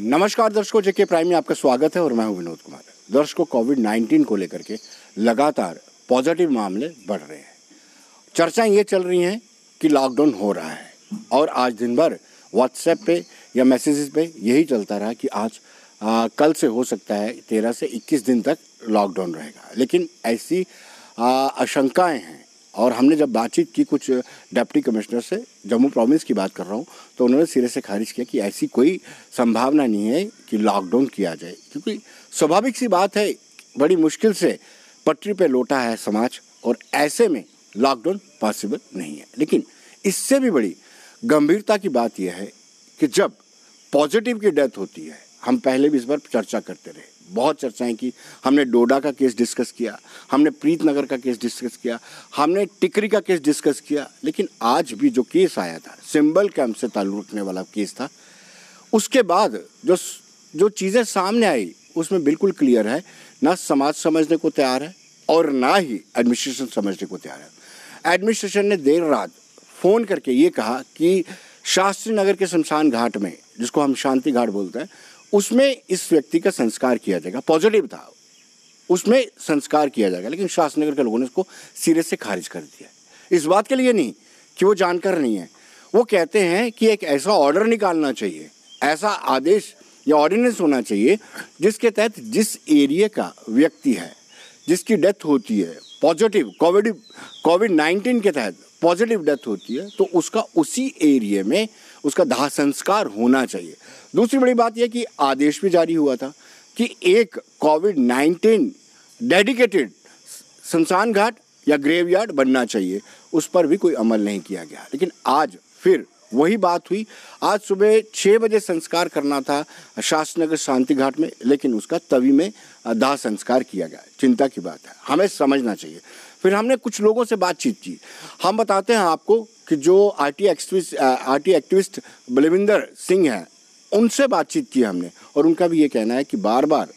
नमस्कार दर्शकों, जेके प्राइम में आपका स्वागत है और मैं हूं विनोद कुमार। दर्शकों, कोविड-19 को लेकर के लगातार पॉजिटिव मामले बढ़ रहे हैं। चर्चाएं ये चल रही हैं कि लॉकडाउन हो रहा है और आज दिन भर व्हाट्सएप पे या मैसेजेस पे यही चलता रहा कि आज कल से हो सकता है 13 से 21 दिन तक लॉकडाउन रहेगा। लेकिन ऐसी आशंकाएं हैं और हमने जब बातचीत की कुछ डिप्टी कमिश्नर से, जम्मू प्रोविंस की बात कर रहा हूं, तो उन्होंने सिरे से खारिज किया कि ऐसी कोई संभावना नहीं है कि लॉकडाउन किया जाए, क्योंकि स्वाभाविक सी बात है, बड़ी मुश्किल से पटरी पे लौटा है समाज और ऐसे में लॉकडाउन पॉसिबल नहीं है। लेकिन इससे भी बड़ी गंभीरता की बात यह है कि जब पॉजिटिव की डेथ होती है, हम पहले भी इस बार चर्चा करते रहे, बहुत चर्चाएं की, हमने डोडा का केस डिस्कस किया, हमने प्रीतनगर का केस डिस्कस किया, हमने टिकरी का केस डिस्कस किया, लेकिन आज भी जो केस आया था, सिंबल कैंप से ताल्लुक रखने वाला केस था, उसके बाद जो चीज़ें सामने आई उसमें बिल्कुल क्लियर है, ना समाज समझने को तैयार है और ना ही एडमिनिस्ट्रेशन समझने को तैयार है। एडमिनिस्ट्रेशन ने देर रात फ़ोन करके ये कहा कि शास्त्री नगर के शमशान घाट में, जिसको हम शांति घाट बोलते हैं, उसमें इस व्यक्ति का संस्कार किया जाएगा। पॉजिटिव था, उसमें संस्कार किया जाएगा, लेकिन शास्त्री नगर के लोगों ने उसको सिरे से खारिज कर दिया। इस बात के लिए नहीं कि वो जानकार नहीं है, वो कहते हैं कि एक ऐसा ऑर्डर निकालना चाहिए, ऐसा आदेश या ऑर्डिनेंस होना चाहिए जिसके तहत जिस एरिया का व्यक्ति है, जिसकी डेथ होती है पॉजिटिव, कोविड-19 के तहत पॉजिटिव डेथ होती है, तो उसका उसी एरिया में उसका दाह संस्कार होना चाहिए। दूसरी बड़ी बात यह कि आदेश भी जारी हुआ था कि एक कोविड-19 डेडिकेटेड शमशान घाट या ग्रेवयार्ड बनना चाहिए, उस पर भी कोई अमल नहीं किया गया। लेकिन आज फिर वही बात हुई। आज सुबह 6 बजे संस्कार करना था शास्त्री नगर शांति घाट में, लेकिन उसका तवी में दाह संस्कार किया गया। चिंता की बात है, हमें समझना चाहिए। फिर हमने कुछ लोगों से बातचीत की। हम बताते हैं आपको कि जो आरटी एक्टिविस्ट बलविंदर सिंह हैं, उनसे बातचीत की हमने, और उनका भी ये कहना है कि बार बार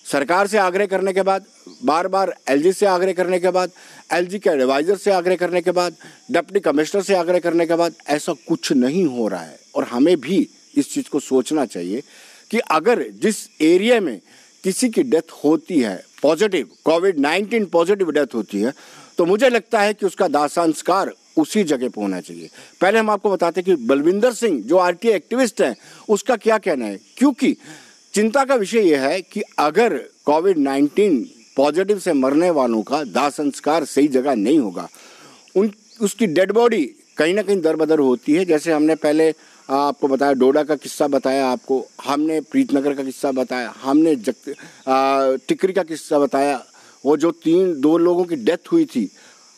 सरकार से आग्रह करने के बाद, बार बार एलजी से आग्रह करने के बाद, एलजी के एडवाइज़र से आग्रह करने के बाद, डिप्टी कमिश्नर से आग्रह करने के बाद ऐसा कुछ नहीं हो रहा है। और हमें भी इस चीज़ को सोचना चाहिए कि अगर जिस एरिया में किसी की डेथ होती है, पॉजिटिव कोविड-19 पॉजिटिव डेथ होती है, तो मुझे लगता है कि उसका दाह संस्कार उसी जगह पे होना चाहिए। पहले हम आपको बताते हैं कि बलविंदर सिंह जो आरटी एक्टिविस्ट हैं, उसका क्या कहना है, क्योंकि चिंता का विषय यह है कि अगर कोविड-19 पॉजिटिव से मरने वालों का दाह संस्कार सही जगह नहीं होगा, उसकी डेड बॉडी कहीं ना कहीं दर बदर होती है। जैसे हमने पहले आपको बताया, डोडा का किस्सा बताया आपको, हमने प्रीतनगर का किस्सा बताया, हमने टिकरी का किस्सा बताया, वो जो 2 लोगों की डेथ हुई थी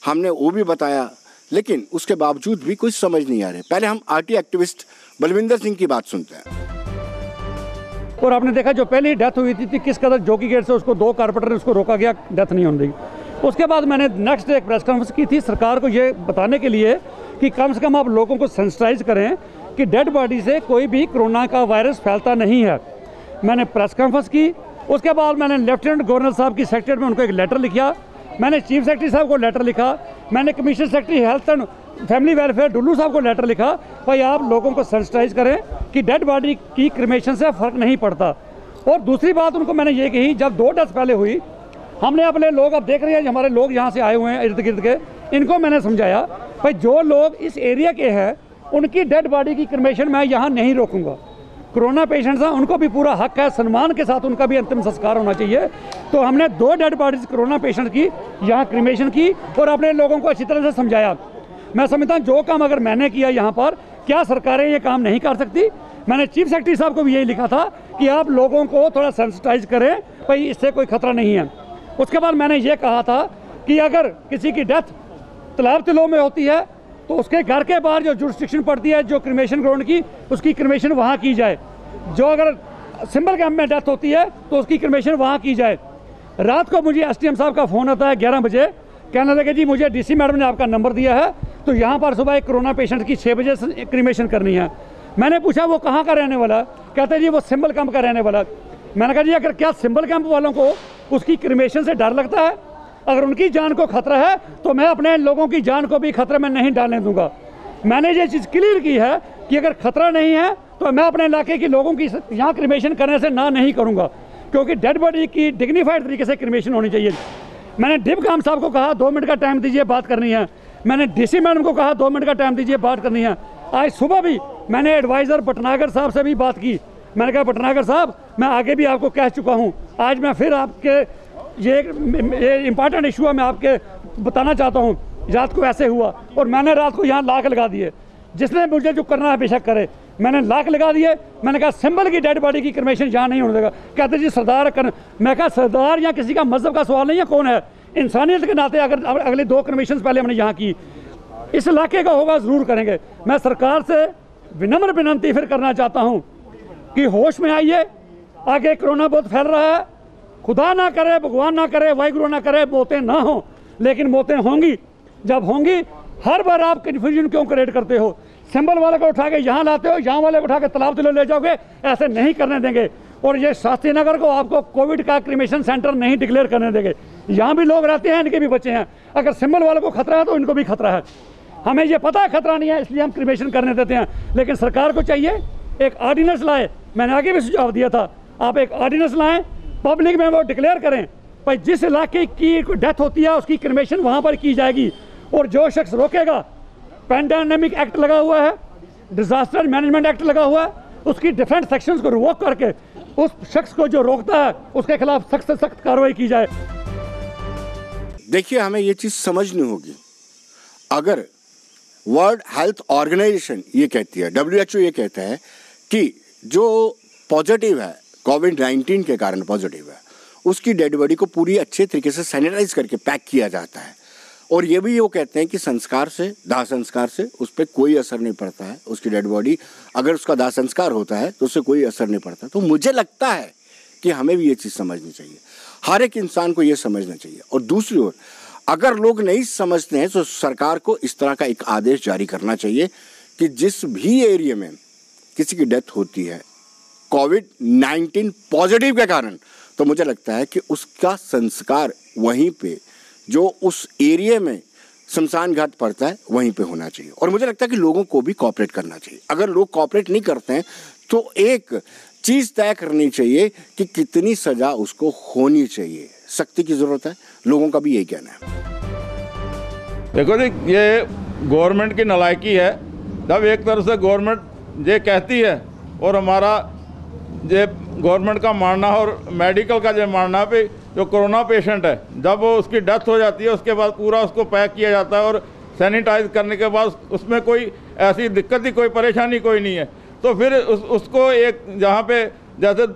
हमने वो भी बताया, लेकिन उसके बावजूद भी कुछ समझ नहीं आ रहे। पहले हम आरटी एक्टिविस्ट बलविंदर सिंह की बात सुनते हैं। और आपने देखा जो पहली डेथ हुई थी किस कदर जोकी गेट से उसको 2 कारपेंटर ने उसको रोका गया, डेथ नहीं होने दी। उसके बाद मैंने नेक्स्ट डे एक प्रेस कॉन्फ्रेंस की थी सरकार को ये बताने के लिए कि कम से कम आप लोगों को सेंसिटाइज करें कि डेड बॉडी से कोई भी कोरोना का वायरस फैलता नहीं है। मैंने प्रेस कॉन्फ्रेंस की। उसके बाद मैंने लेफ्टिनेंट गवर्नर साहब की सेक्रेटरी में उनको एक लेटर लिखा, मैंने चीफ सेक्रेटरी साहब को लेटर लिखा, मैंने commissioner secretary health and family welfare Dullu साहब को लेटर लिखा, भाई आप लोगों को सेंसिटाइज करें कि डेड बॉडी की क्रिमेशन से फ़र्क नहीं पड़ता। और दूसरी बात उनको मैंने ये कही, जब 2 डेथ पहले हुई, हमने अपने लोग, अब देख रहे हैं हमारे लोग यहाँ से आए हुए हैं इर्द गिर्द के, इनको मैंने समझाया भाई जो लोग इस एरिया के हैं उनकी डेड बॉडी की क्रिमेशन मैं यहाँ नहीं रोकूँगा। कोरोना पेशेंट्स हैं, उनको भी पूरा हक है, सम्मान के साथ उनका भी अंतिम संस्कार होना चाहिए। तो हमने 2 डेड बॉडीज कोरोना पेशेंट की यहाँ क्रिमेशन की और अपने लोगों को अच्छी तरह से समझाया। मैं समझता हूँ जो काम अगर मैंने किया यहाँ पर, क्या सरकारें ये काम नहीं कर सकती। मैंने चीफ सेक्रेटरी साहब को भी यही लिखा था कि आप लोगों को थोड़ा सेंसिटाइज करें, भाई इससे कोई खतरा नहीं है। उसके बाद मैंने ये कहा था कि अगर किसी की डेथ तालाब तिलों में होती है तो उसके घर के बाहर जो जुरिस्डिक्शन पड़ती है, जो क्रिमेशन ग्राउंड की, उसकी क्रिमेशन वहाँ की जाए। जो अगर सिंबल कैंप में डेथ होती है तो उसकी क्रिमेशन वहाँ की जाए। रात को मुझे एसडीएम साहब का फ़ोन आता है 11 बजे, कहने लगे जी मुझे डीसी मैडम ने आपका नंबर दिया है, तो यहाँ पर सुबह एक कोरोना पेशेंट की 6 बजे से क्रिमेशन करनी है। मैंने पूछा वो कहाँ का रहने वाला, कहते जी वो सिंबल कैंप का रहने वाला। मैंने कहा जी अगर क्या सिंबल कैंप वालों को उसकी क्रिमेशन से डर लगता है, अगर उनकी जान को खतरा है तो मैं अपने लोगों की जान को भी खतरे में नहीं डालने दूंगा। मैंने ये चीज़ क्लियर की है कि अगर खतरा नहीं है तो तो मैं अपने इलाके के लोगों की यहाँ क्रिमेशन करने से ना नहीं करूँगा, क्योंकि डेड बॉडी की डिग्निफाइड तरीके से क्रिमेशन होनी चाहिए। मैंने डिप काम साहब को कहा 2 मिनट का टाइम दीजिए, बात करनी है। मैंने डीसी मैडम को कहा 2 मिनट का टाइम दीजिए, बात करनी है। आज सुबह भी मैंने एडवाइज़र भटनागर साहब से भी बात की। मैंने कहा भटनागर साहब, मैं आगे भी आपको कह चुका हूँ, आज मैं फिर आपके ये इम्पॉर्टेंट इशू है, मैं आपके बताना चाहता हूँ। रात को ऐसे हुआ और मैंने रात को यहाँ लाख लगा दिए। जिसने मुझे जो करना है बेशक करे, मैंने लाख लगा दिए। मैंने कहा सिंबल की डेड बॉडी की क्रिमेशन यहाँ नहीं होने देगा। कहते जी सरदार कर, मैं कहा सरदार या किसी का मजहब का सवाल नहीं है, कौन है, इंसानियत के नाते अगर अगले 2 क्रिमेशन पहले हमने यहाँ की, इस इलाके का होगा ज़रूर करेंगे। मैं सरकार से विनम्र विनंती फिर करना चाहता हूँ कि होश में आइए, आगे कोरोना बहुत फैल रहा है। खुदा ना करे, भगवान ना करे, वाहिगुरु ना करे मौतें ना हों, लेकिन मौतें होंगी। जब होंगी, हर बार आप कन्फ्यूजन क्यों क्रिएट करते हो? सिंबल वाले को उठा के यहाँ लाते हो, यहाँ वाले को उठा के तालाब तले ले जाओगे, ऐसे नहीं करने देंगे। और ये शास्त्री नगर को आपको कोविड का क्रिमेशन सेंटर नहीं डिक्लेयर करने देंगे। यहाँ भी लोग रहते हैं, इनके भी बच्चे हैं। अगर सिंबल वाले को खतरा है तो इनको भी खतरा है। हमें ये पता है खतरा नहीं है, इसलिए हम क्रिमेशन करने देते हैं। लेकिन सरकार को चाहिए एक ऑर्डिनेंस लाए। मैंने आगे भी सुझाव दिया था, आप एक ऑर्डिनेंस लाएं, पब्लिक में वो डिक्लेयर करें भाई जिस इलाके की डेथ होती है उसकी क्रिमेशन वहाँ पर की जाएगी। और जो शख्स रोकेगा, पैंडेमिक एक्ट लगा हुआ है, डिजास्टर मैनेजमेंट एक्ट लगा हुआ है, उसकी डिफरेंट सेक्शंस को रिवोक करके उस शख्स को जो रोकता है उसके खिलाफ सख्त से सख्त कार्रवाई की जाए। देखिए, हमें ये चीज़ समझनी होगी। अगर वर्ल्ड हेल्थ ऑर्गेनाइजेशन ये कहती है, WHO ये कहता है कि जो पॉजिटिव है, कोविड-19 के कारण पॉजिटिव है, उसकी डेड बॉडी को पूरी अच्छे तरीके से सैनिटाइज करके पैक किया जाता है। और ये भी वो कहते हैं कि संस्कार से, दाह संस्कार से उस पर कोई असर नहीं पड़ता है। उसकी डेड बॉडी अगर उसका दाह संस्कार होता है तो उससे कोई असर नहीं पड़ता। तो मुझे लगता है कि हमें भी ये चीज़ समझनी चाहिए, हर एक इंसान को ये समझना चाहिए। और दूसरी ओर, अगर लोग नहीं समझते हैं तो सरकार को इस तरह का एक आदेश जारी करना चाहिए कि जिस भी एरिया में किसी की डेथ होती है कोविड-19 पॉजिटिव के कारण, तो मुझे लगता है कि उसका संस्कार वहीं पे जो उस एरिया में शमशान घाट पड़ता है वहीं पे होना चाहिए। और मुझे लगता है कि लोगों को भी कोऑपरेट करना चाहिए। अगर लोग कोऑपरेट नहीं करते हैं तो एक चीज़ तय करनी चाहिए कि कितनी सज़ा उसको होनी चाहिए। सख्ती की ज़रूरत है, लोगों का भी यही कहना है। देखो जी, ये गवर्नमेंट की नालायकी है। जब एक तरफ से गवर्नमेंट ये कहती है और हमारा ये गवर्नमेंट का मानना और मेडिकल का जो मानना पे जो कोरोना पेशेंट है, जब वो उसकी डेथ हो जाती है उसके बाद पूरा उसको पैक किया जाता है और सैनिटाइज करने के बाद उसमें कोई ऐसी दिक्कत ही, कोई परेशानी कोई नहीं है। तो फिर उसको एक जहाँ पे जैसे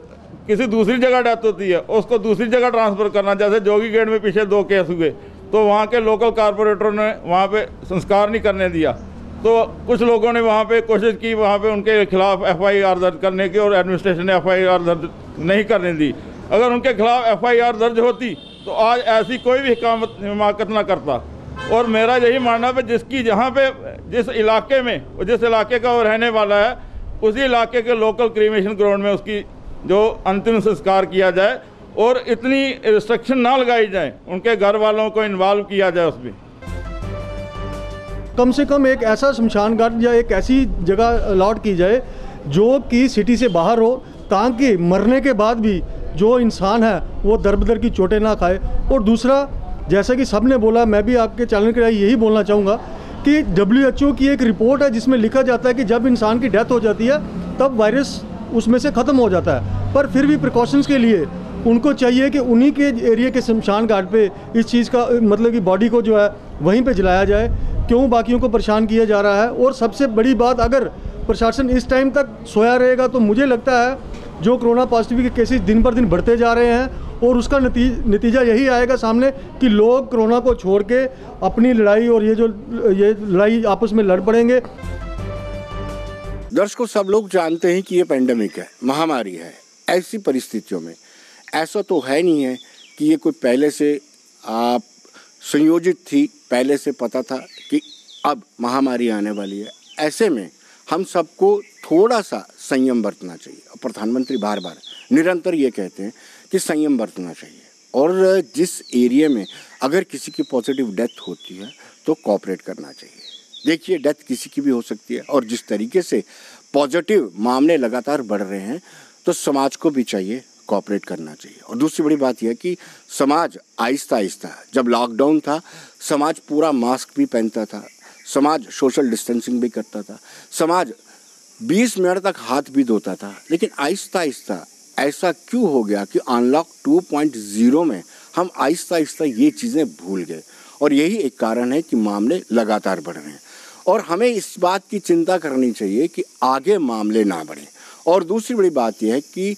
किसी दूसरी जगह डेथ होती है उसको दूसरी जगह ट्रांसफ़र करना, जैसे जोगी गेट में पीछे 2 केस हुए तो वहाँ के लोकल कारपोरेटरों ने वहाँ पे संस्कार नहीं करने दिया। तो कुछ लोगों ने वहाँ पे कोशिश की, वहाँ पे उनके खिलाफ FIR दर्ज करने की और एडमिनिस्ट्रेशन ने FIR दर्ज नहीं करने दी। अगर उनके खिलाफ FIR दर्ज होती तो आज ऐसी कोई भी हिमाकत ना करता। और मेरा यही मानना है जिसकी जहाँ पे जिस इलाके में, जिस इलाके का वो रहने वाला है, उसी इलाके के लोकल क्रीमेशन ग्राउंड में उसकी जो अंतिम संस्कार किया जाए और इतनी रिस्ट्रिक्शन ना लगाई जाए, उनके घर वालों को इन्वॉल्व किया जाए उसमें। कम से कम एक ऐसा शमशान घाट या एक ऐसी जगह अलॉट की जाए जो कि सिटी से बाहर हो, ताकि मरने के बाद भी जो इंसान है वो दर बदर की चोटें ना खाए। और दूसरा, जैसा कि सब ने बोला, मैं भी आपके चैनल के लिए यही बोलना चाहूँगा कि WHO की एक रिपोर्ट है जिसमें लिखा जाता है कि जब इंसान की डेथ हो जाती है तब वायरस उसमें से ख़त्म हो जाता है। पर फिर भी प्रिकॉशंस के लिए उनको चाहिए कि उन्हीं के एरिया के शमशान घाट पे इस चीज़ का मतलब कि बॉडी को जो है वहीं पे जलाया जाए। क्यों बाकियों को परेशान किया जा रहा है? और सबसे बड़ी बात, अगर प्रशासन इस टाइम तक सोया रहेगा तो मुझे लगता है जो कोरोना पॉजिटिव के केसेस दिन पर दिन बढ़ते जा रहे हैं और उसका नतीजा यही आएगा सामने कि लोग कोरोना को छोड़ के अपनी लड़ाई और ये लड़ाई आपस में लड़ पड़ेंगे। दर्शकों, सब लोग जानते हैं कि ये पेंडेमिक है, महामारी है। ऐसी परिस्थितियों में ऐसा तो है नहीं है कि ये कोई पहले से आप संयोजित थी, पहले से पता था कि अब महामारी आने वाली है। ऐसे में हम सबको थोड़ा सा संयम बरतना चाहिए। और प्रधानमंत्री बार बार निरंतर ये कहते हैं कि संयम बरतना चाहिए। और जिस एरिया में अगर किसी की पॉजिटिव डेथ होती है तो कोऑपरेट करना चाहिए। देखिए, डेथ किसी की भी हो सकती है और जिस तरीके से पॉजिटिव मामले लगातार बढ़ रहे हैं तो समाज को भी चाहिए कोऑपरेट करना चाहिए। और दूसरी बड़ी बात यह कि समाज आहिस्ता आहिस्ता, जब लॉकडाउन था समाज पूरा मास्क भी पहनता था, समाज सोशल डिस्टेंसिंग भी करता था, समाज 20 मिनट तक हाथ भी धोता था, लेकिन आहिस्ता आहिस्ता ऐसा क्यों हो गया कि अनलॉक 2.0 में हम आहिस्ता आहिस्ता ये चीज़ें भूल गए। और यही एक कारण है कि मामले लगातार बढ़ रहे हैं और हमें इस बात की चिंता करनी चाहिए कि आगे मामले ना बढ़ें। और दूसरी बड़ी बात यह है कि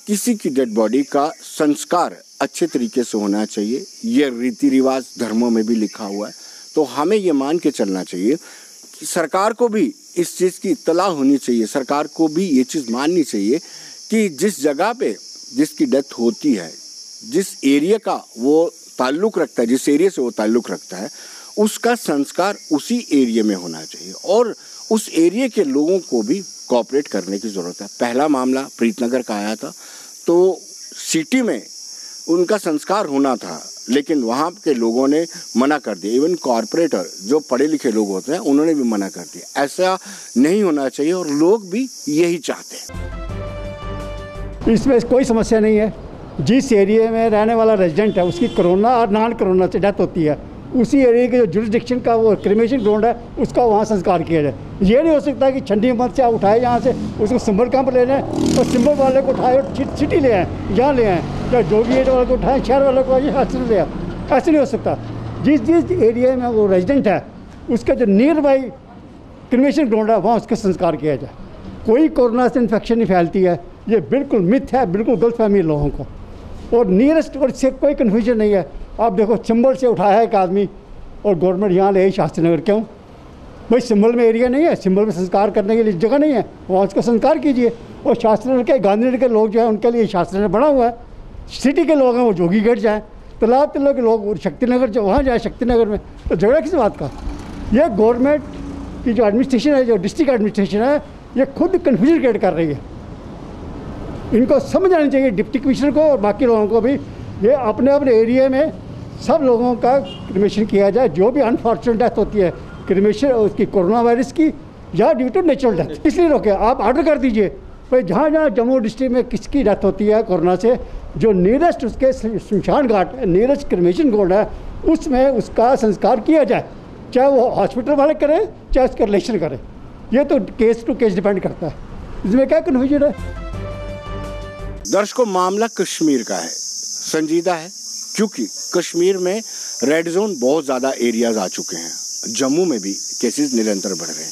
किसी की डेड बॉडी का संस्कार अच्छे तरीके से होना चाहिए। ये रीति रिवाज धर्मों में भी लिखा हुआ है, तो हमें ये मान के चलना चाहिए कि सरकार को भी इस चीज़ की इत्तला होनी चाहिए। सरकार को भी ये चीज़ माननी चाहिए कि जिस जगह पे जिसकी डेथ होती है, जिस एरिया का वो ताल्लुक़ रखता है, जिस एरिया से वो ताल्लुक़ रखता है, उसका संस्कार उसी एरिया में होना चाहिए और उस एरिया के लोगों को भी कोऑपरेट करने की ज़रूरत है। पहला मामला प्रीतनगर का आया था तो सिटी में उनका संस्कार होना था, लेकिन वहाँ के लोगों ने मना कर दिया। इवन कॉरपोरेटर जो पढ़े लिखे लोग होते हैं उन्होंने भी मना कर दिया। ऐसा नहीं होना चाहिए और लोग भी यही चाहते हैं। इसमें कोई समस्या नहीं है। जिस एरिया में रहने वाला रेजिडेंट है उसकी कोरोना और नॉन कोरोना से डेथ होती है, उसी एरिया के जो जुरिस्डिक्शन का वो क्रिमेशन ग्राउंड है उसका वहाँ संस्कार किया जाए। ये नहीं हो सकता कि छंडी मत से आप उठाए यहाँ से उसको सिंबल कैंप ले लें और सिंबल वाले को उठाए और सिटी ले आए, यहाँ ले आए, या जोगी एट वाले को उठाएं, शहर वाले को हॉस्पिटल ले आए। ऐसे नहीं हो सकता। जिस जिस एरिया में वो रेजिडेंट है उसका जो नियर बाई क्रिमेशन ग्राउंड है वहाँ उसका संस्कार किया जाए। कोई कोरोना से इन्फेक्शन नहीं फैलती है, ये बिल्कुल मिथ है, बिल्कुल गलतफहमी है लोगों को। और नियरेस्ट और इससे कोई कन्फ्यूजन नहीं है। आप देखो सिंबल से उठाया है एक आदमी और गवर्नमेंट यहाँ ले शास्त्री नगर, क्यों भाई? सिंबल में एरिया नहीं है, सिंबल में संस्कार करने के लिए जगह नहीं है, वहाँ उसका संस्कार कीजिए। और शास्त्री नगर के गांधीनगर के लोग जो है उनके लिए शास्त्री नगर बना हुआ है। सिटी के लोग हैं वो जोगी गेट जाएँ, तालाब तिल्लो के लोग शक्ति नगर जो वहाँ जाए शक्ति नगर में, तो झगड़ा किस बात का? ये गवर्नमेंट की जो एडमिनिस्ट्रेशन है, जो डिस्ट्रिक्ट एडमिनिस्ट्रेशन है, ये खुद कन्फ्यूजन क्रिएट कर रही है। इनको समझ आनी चाहिए डिप्टी कमिश्नर को और बाकी लोगों को भी, ये अपने अपने एरिया में सब लोगों का क्रिमेशन किया जाए। जो भी अनफॉर्चुनेट डेथ होती है क्रिमेशन उसकी कोरोना वायरस की या ड्यू टू नेचुरल डेथ, इसलिए रोके। आप ऑर्डर कर दीजिए भाई जहाँ जहाँ जम्मू डिस्ट्रिक्ट में किसकी डेथ होती है कोरोना से, जो नियरेस्ट उसके शमशान घाट नियरेस्ट क्रिमेशन ग्राउंड है उसमें उसका संस्कार किया जाए, चाहे वो हॉस्पिटल वाले करें चाहे उसका रिलेशन करें। ये तो केस टू केस डिपेंड करता है, इसमें क्या कन्फ्यूजन है? दर्शकों, मामला कश्मीर का है, संजीदा है, क्योंकि कश्मीर में रेड जोन बहुत ज़्यादा एरियाज आ चुके हैं। जम्मू में भी केसेस निरंतर बढ़ रहे हैं,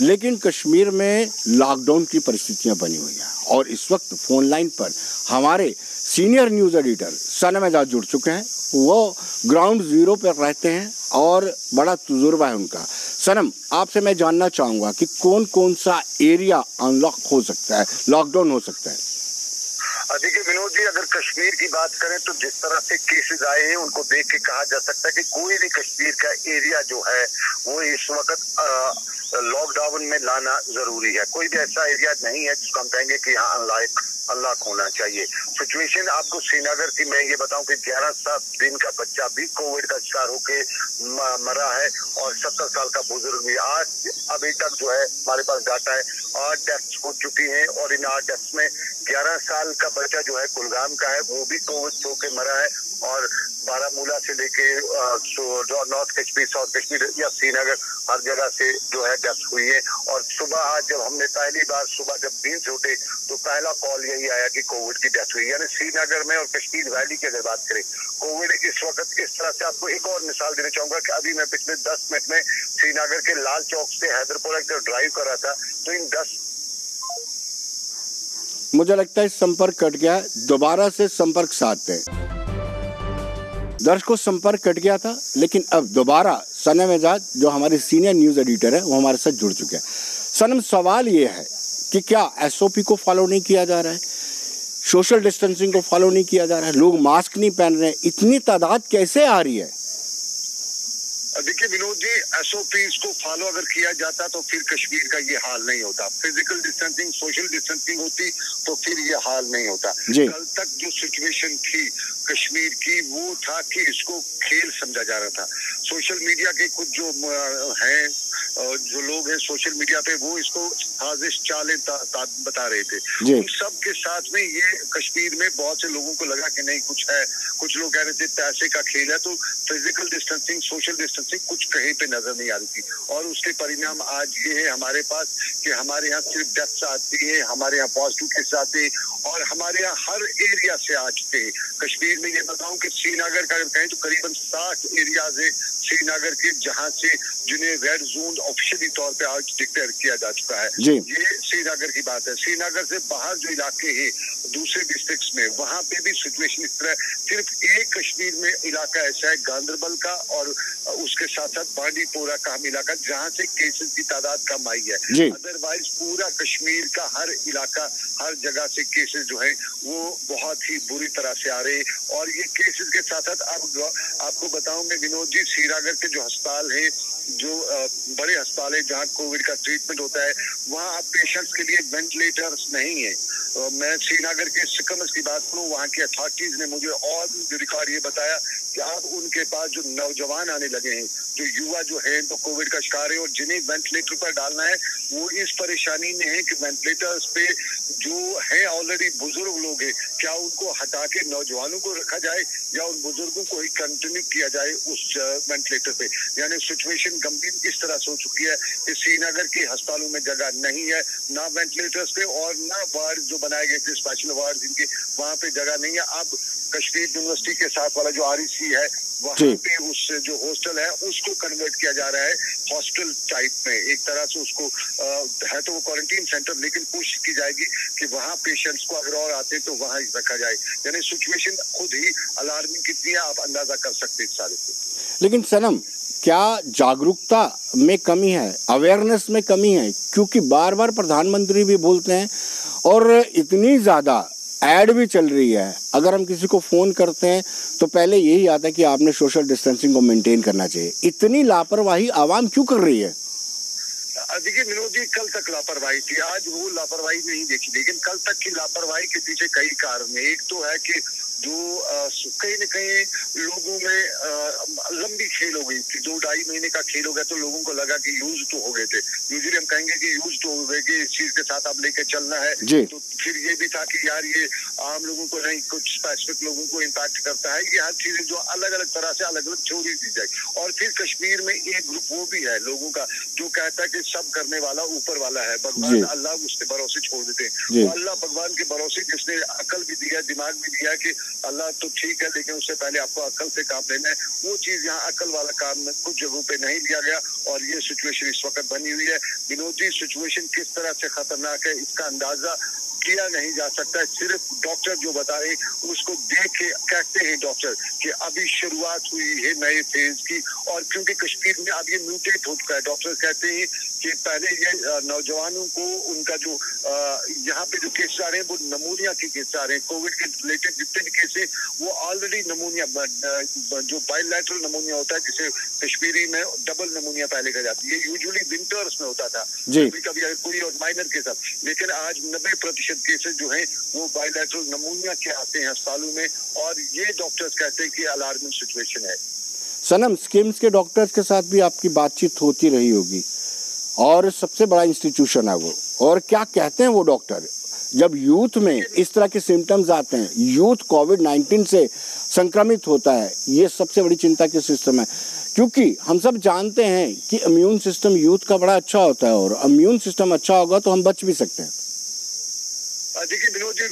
लेकिन कश्मीर में लॉकडाउन की परिस्थितियां बनी हुई हैं। और इस वक्त फोन लाइन पर हमारे सीनियर न्यूज़ एडिटर सनम एजाज जुड़ चुके हैं। वो ग्राउंड जीरो पर रहते हैं और बड़ा तजुर्बा है उनका। सनम, आपसे मैं जानना चाहूँगा कि कौन कौन सा एरिया अनलॉक हो सकता है, लॉकडाउन हो सकता है? देखिए विनोद जी, अगर कश्मीर की बात करें तो जिस तरह से केसेस आए हैं उनको देख के कहा जा सकता है कि कोई भी कश्मीर का एरिया जो है वो इस वक्त लॉकडाउन में लाना जरूरी है। कोई भी ऐसा एरिया नहीं है जिसको हम कहेंगे कि यहाँ अनलॉक होना चाहिए। सिचुएशन आपको श्रीनगर की मैं ये बताऊं कि 11 दिन का बच्चा भी कोविड का शिकार होके मरा है और 70 साल का बुजुर्ग भी। आज अभी तक जो है हमारे पास डाटा है 8 डेथ्स हो चुकी हैं और इन 8 डेथ्स में 11 साल का बच्चा जो है कुलगाम का है वो भी कोविड होके मरा है और बारामूला से लेके नॉर्थ कश्मीर, साउथ कश्मीर या श्रीनगर हर जगह से जो है डेथ हुई है। और सुबह आज जब हमने पहली बार सुबह जब नींद से उठे तो पहला कॉल यही आया कि कोविड की डेथ हुई। यानी श्रीनगर में और कश्मीर वैली की अगर बात करें कोविड इस वक्त इस तरह से, आपको एक और मिसाल देना चाहूंगा कि अभी मैं पिछले 10 मिनट में श्रीनगर के लाल चौक से हैदरपुरा की ड्राइव कर रहा था तो इन 10 मुझे लगता है संपर्क कट गया, दोबारा से संपर्क साधते हैं। दर्शकों, संपर्क कट गया था लेकिन अब दोबारा सनम एजाज जो हमारे सीनियर न्यूज़ एडिटर है वो हमारे साथ जुड़ चुके हैं। सनम, सवाल ये है कि क्या एसओपी को फॉलो नहीं किया जा रहा है, सोशल डिस्टेंसिंग को फॉलो नहीं किया जा रहा है, लोग मास्क नहीं पहन रहे हैं, इतनी तादाद कैसे आ रही है? देखिए विनोद जी, एसओपीज को फॉलो अगर किया जाता तो फिर कश्मीर का ये हाल नहीं होता। फिजिकल डिस्टेंसिंग, सोशल डिस्टेंसिंग होती तो फिर ये हाल नहीं होता। कल तक जो सिचुएशन थी कश्मीर की वो था कि इसको खेल समझा जा रहा था। सोशल मीडिया के कुछ जो हैं जो लोग हैं सोशल मीडिया पे वो इसको साजिश चालें बता रहे थे। उन सब के साथ में ये कश्मीर में बहुत से लोगों को लगा कि नहीं कुछ है, कुछ लोग कह रहे थे पैसे का खेल है, तो फिजिकल डिस्टेंसिंग, सोशल डिस्टेंसिंग कुछ कहीं पे नजर नहीं आ रही थी। और उसके परिणाम आज ये है हमारे पास कि हमारे यहाँ सिर्फ डेथ्स आती है, हमारे यहाँ पॉजिटिव केस आते हैं और हमारे यहाँ हर एरिया से आ चुके हैं। कश्मीर में ये बताऊं कि श्रीनगर का अगर कहें तो करीबन 60 एरियाज है श्रीनगर के जहां से जिन्हें रेड जोन ऑफिशियली तौर पे आज डिक्लेयर किया जा चुका है। ये श्रीनगर की बात है। श्रीनगर से बाहर जो इलाके हैं दूसरे डिस्ट्रिक्ट्स में, वहां पे भी सिचुएशन इस तरह। सिर्फ एक कश्मीर में इलाका ऐसा है गांधरबल का और उसके साथ साथ बांडीपोरा का हम इलाका जहां से केसेस की तादाद कम आई है। अदरवाइज पूरा कश्मीर का हर इलाका, हर जगह से केसेस जो है वो बहुत ही बुरी तरह से आ रहे। और ये केसेस के साथ साथ अब आपको बताऊं मैं विनोद जी, श्रीनगर के जो अस्पताल है, जो बड़े अस्पताल है जहाँ कोविड का ट्रीटमेंट होता है, वहाँ अब पेशेंट्स के लिए वेंटिलेटर्स नहीं है। मैं श्रीनगर के सिकम्स की बात करूँ, वहाँ की अथॉरिटीज ने मुझे और रिकॉर्ड ये बताया कि अब उनके पास जो नौजवान आने लगे हैं, जो युवा जो है तो कोविड का शिकार है और जिन्हें वेंटिलेटर पर डालना है वो इस परेशानी में है कि वेंटिलेटर्स पे जो है ऑलरेडी बुजुर्ग लोग हैं, क्या उनको हटा के नौजवानों को रखा जाए या उन बुजुर्गों को ही कंटिन्यू किया जाए उस वेंटिलेटर पे। यानी सिचुएशन गंभीर इस तरह से हो चुकी है कि श्रीनगर के अस्पतालों में जगह नहीं है, ना वेंटिलेटर्स पे और ना वार्ड जो बनाए गए थे स्पेशल वार्ड जिनके, वहाँ पे जगह नहीं है। अब कश्मीर यूनिवर्सिटी के साथ वाला जो REC है वहाँ पे उस जो हॉस्टल है उसको कन्वर्ट किया जा रहा है हॉस्टल टाइप में। एक तरह से उसको है तो वो क्वारंटीन सेंटर, लेकिन कोशिश की जाएगी कि वहाँ पेशेंट्स को अगर और आते तो वहाँ ही रखा जाए। यानी सिचुएशन खुद ही अलार्मिंग कितनी है आप अंदाजा कर सकते हैं सारे से। लेकिन सनम, क्या जागरूकता में कमी है, अवेयरनेस में कमी है? क्योंकि बार बार प्रधानमंत्री भी बोलते हैं और इतनी ज़्यादा ऐड भी चल रही है। अगर हम किसी को फ़ोन करते हैं तो पहले यही आता है कि आपने सोशल डिस्टेंसिंग को मेंटेन करना चाहिए। इतनी लापरवाही आवाम क्यों कर रही है? देखिए विनोद जी, कल तक लापरवाही थी, आज वो लापरवाही नहीं देखी। लेकिन कल तक की लापरवाही के पीछे कई कारण है। एक तो है कि जो कहीं न कहीं लोगों में लंबी खेल हो गई थी, 2-2.5 महीने का खेल हो गया तो लोगों को लगा कि यूज तो हो गए थे। यूजुअली हम कहेंगे कि यूज तो हो गए कि इस चीज के साथ अब लेके चलना है। तो फिर ये भी था कि यार ये आम लोगों को नहीं, कुछ स्पेसिफिक लोगों को इम्पैक्ट करता है। ये हर चीजें जो अलग अलग तरह से अलग अलग थ्योरी दी जाए। और फिर कश्मीर में एक ग्रुप वो भी है लोगों का जो कहता है कि सब करने वाला ऊपर वाला है, भगवान अल्लाह उसके भरोसे छोड़ देते हैं। तो अल्लाह भगवान के भरोसे जिसने अकल भी दिया, दिमाग भी दिया कि अल्लाह तो ठीक है लेकिन उससे पहले आपको अकल से काम लेना है, वो चीज यहाँ अकल वाला काम कुछ जगहों पे नहीं लिया गया और ये सिचुएशन इस वक्त बनी हुई है। विनोद जी, सिचुएशन किस तरह से खतरनाक है इसका अंदाजा किया नहीं जा सकता है। सिर्फ डॉक्टर जो बता रहे उसको देख के कहते हैं डॉक्टर कि अभी शुरुआत हुई है नए फेज की। और क्योंकि कश्मीर में अब ये म्यूटेट हो चुका है, डॉक्टर कहते हैं कि पहले ये नौजवानों को उनका जो यहाँ पे जो केस आ रहे हैं वो नमूनिया के केस आ रहे हैं। कोविड के रिलेटेड जितने भी केस है वो ऑलरेडी नमूनिया, जो बायलैटरल नमूनिया होता है जिसे कश्मीरी में डबल नमूनिया पहले कहा जाती है, यूजुअली विंटर्स में होता था, कभी कभी अगर कोई और माइनर के साथ। लेकिन आज 90% केसेस जो है वो बायलैटरल नमूनिया के आते हैं अस्पतालों में और ये डॉक्टर्स कहते हैं कि अलार्मिंग सिचुएशन है। सनम, स्किम्स के डॉक्टर्स के साथ भी आपकी बातचीत होती रही होगी और सबसे बड़ा इंस्टीट्यूशन है वो, और क्या कहते हैं वो डॉक्टर जब यूथ में इस तरह के सिम्टम्स आते हैं, यूथ कोविड-19 से संक्रमित होता है, ये सबसे बड़ी चिंता की सिस्टम है। क्योंकि हम सब जानते हैं कि इम्यून सिस्टम यूथ का बड़ा अच्छा होता है और इम्यून सिस्टम अच्छा होगा तो हम बच भी सकते हैं। देखिए विनोद जी,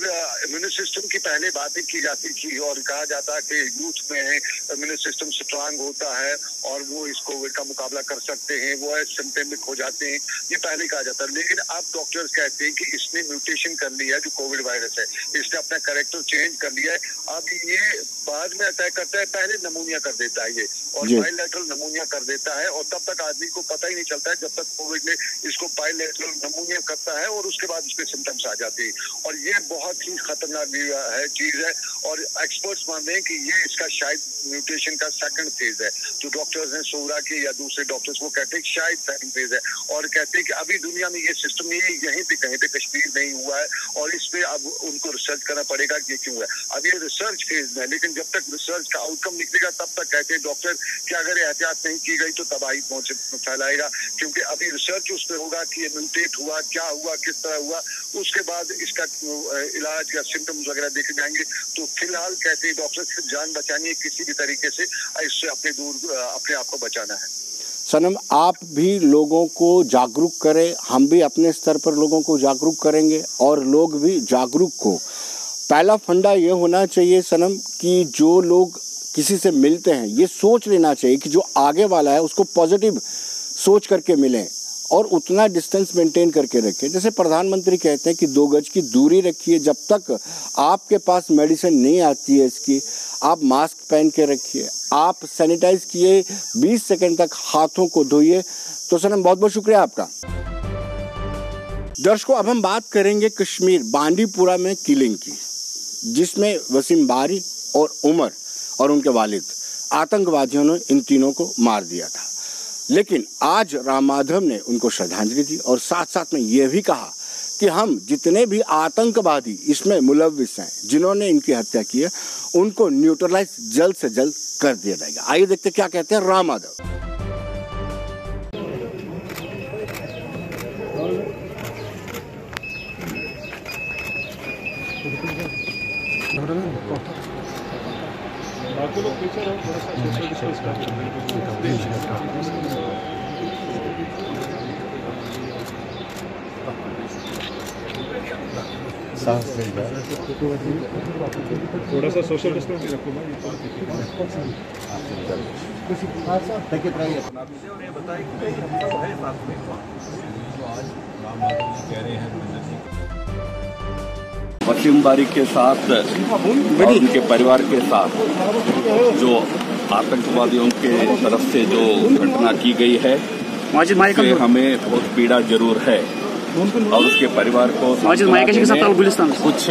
इम्यून सिस्टम की पहले बातें की जाती थी और कहा जाता कि यूथ में इम्यून सिस्टम स्ट्रांग होता है और वो इस कोविड का मुकाबला कर सकते हैं, वो सिम्पटमिक हो जाते हैं, ये पहले कहा जाता है। लेकिन अब डॉक्टर्स कहते हैं कि इसने म्यूटेशन कर लिया है, जो कोविड वायरस है इसने अपना कैरेक्टर चेंज कर लिया है। अब ये बाद में अटैक करता है, पहले नमूनिया कर देता है ये और बायलैटरल नमूनिया कर देता है और तब तक आदमी को पता ही नहीं चलता है जब तक कोविड ने इसको बायलैटरल नमूनिया करता है और उसके बाद उसके सिम्टम्स आ जाते हैं। और ये बहुत ही खतरनाक है चीज है। और एक्सपर्ट्स मानते हैं कि ये इसका शायद म्यूटेशन का सेकंड फेज है। जो डॉक्टर्स हैं सोरा के या दूसरे डॉक्टर्स वो कहते हैं शायद सेकंड फेज है, और कहते हैं कि अभी दुनिया में ये सिस्टम यहीं पे कहीं पे कश्मीर नहीं हुआ है, और इस पे अब उनको रिसर्च करना पड़ेगा कि ये क्यों है। अब ये रिसर्च फेज में है, लेकिन जब तक रिसर्च का आउटकम निकलेगा तब तक कहते हैं डॉक्टर कि अगर एहतियात नहीं की गई तो तबाही फैलाएगा, क्योंकि अभी रिसर्च उस पर होगा कि ये म्यूटेट हुआ, क्या हुआ, किस तरह हुआ, उसके बाद इसका इलाज या सिम्टम्स वगैरह देखे जाएंगे। तो फिलहाल कहते हैं डॉक्टर सिर्फ जान बचानी है, किसी भी तरीके से इससे अपने आप को बचाना है। सनम, आप भी लोगों को जागरूक करें, हम भी अपने स्तर पर लोगों को जागरूक करेंगे और लोग भी जागरूक हो। पहला फंडा ये होना चाहिए सनम कि जो लोग किसी से मिलते हैं ये सोच लेना चाहिए कि जो आगे वाला है उसको पॉजिटिव सोच करके मिलें और उतना डिस्टेंस मेंटेन करके रखें। जैसे प्रधानमंत्री कहते हैं कि 2 गज की दूरी रखिए, जब तक आपके पास मेडिसिन नहीं आती है इसकी आप मास्क पहन के रखिए, आप सैनिटाइज किए, 20 सेकंड तक हाथों को धोइए। तो सनम बहुत बहुत शुक्रिया आपका। दर्शकों, अब हम बात करेंगे कश्मीर बांडीपुरा में किलिंग की, जिसमें वसीम बारी और उमर और उनके वालिद आतंकवादियों ने इन तीनों को मार दिया था। लेकिन आज राम माधव ने उनको श्रद्धांजलि दी और साथ साथ में ये भी कहा कि हम जितने भी आतंकवादी इसमें मुलव्विस हैं जिन्होंने इनकी हत्या की है उनको न्यूट्रलाइज जल्द से जल्द कर दिया जाएगा। आइए देखते क्या कहते हैं राम माधव। थोड़ा सा सोशल डिस्टेंस भी रखो भाई। वसीम बारी के साथ और उनके परिवार के साथ जो आतंकवादियों के तरफ से जो घटना की गई है उससे हमें बहुत पीड़ा जरूर है और उसके परिवार को कुछ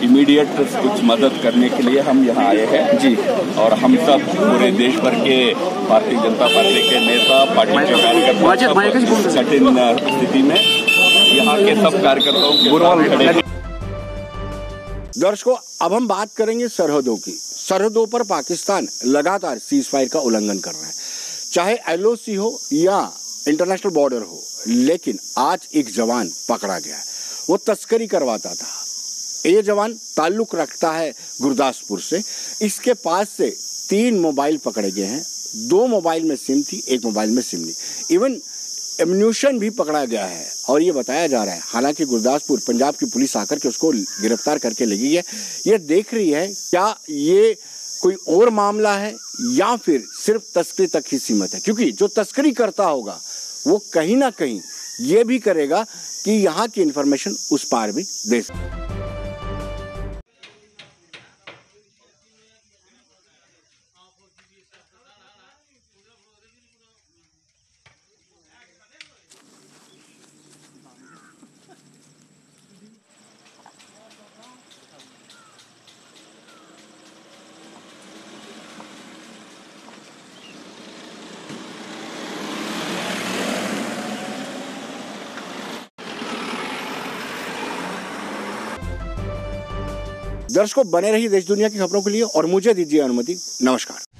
इमीडिएट कुछ मदद करने के लिए हम यहाँ आए हैं जी। और हम सब पूरे देश भर के भारतीय जनता पार्टी के नेता, पार्टी के कार्यकर्ता कठिन स्थिति में यहाँ के सब कार्यकर्ताओं के दर्शकों, अब हम बात करेंगे सरहदों की। सरहदों पर पाकिस्तान लगातार सीज फायर का उल्लंघन कर रहा है, चाहे LOC हो या इंटरनेशनल बॉर्डर हो। लेकिन आज एक जवान पकड़ा गया है, वो तस्करी करवाता था। ये जवान ताल्लुक रखता है गुरदासपुर से। इसके पास से 3 मोबाइल पकड़े गए हैं, 2 मोबाइल में सिम थी, 1 मोबाइल में सिम नहीं। इवन एम्यूनिशन भी पकड़ा गया है और ये बताया जा रहा है, हालांकि गुरदासपुर पंजाब की पुलिस आकर के उसको गिरफ्तार करके ले गई है। ये देख रही है क्या ये कोई और मामला है या फिर सिर्फ तस्करी तक ही सीमित है, क्योंकि जो तस्करी करता होगा वो कहीं ना कहीं ये भी करेगा कि यहाँ की इंफॉर्मेशन उस पार भी दे सके। दर्शकों, बने रहिए देश दुनिया की खबरों के लिए और मुझे दीजिए अनुमति। नमस्कार।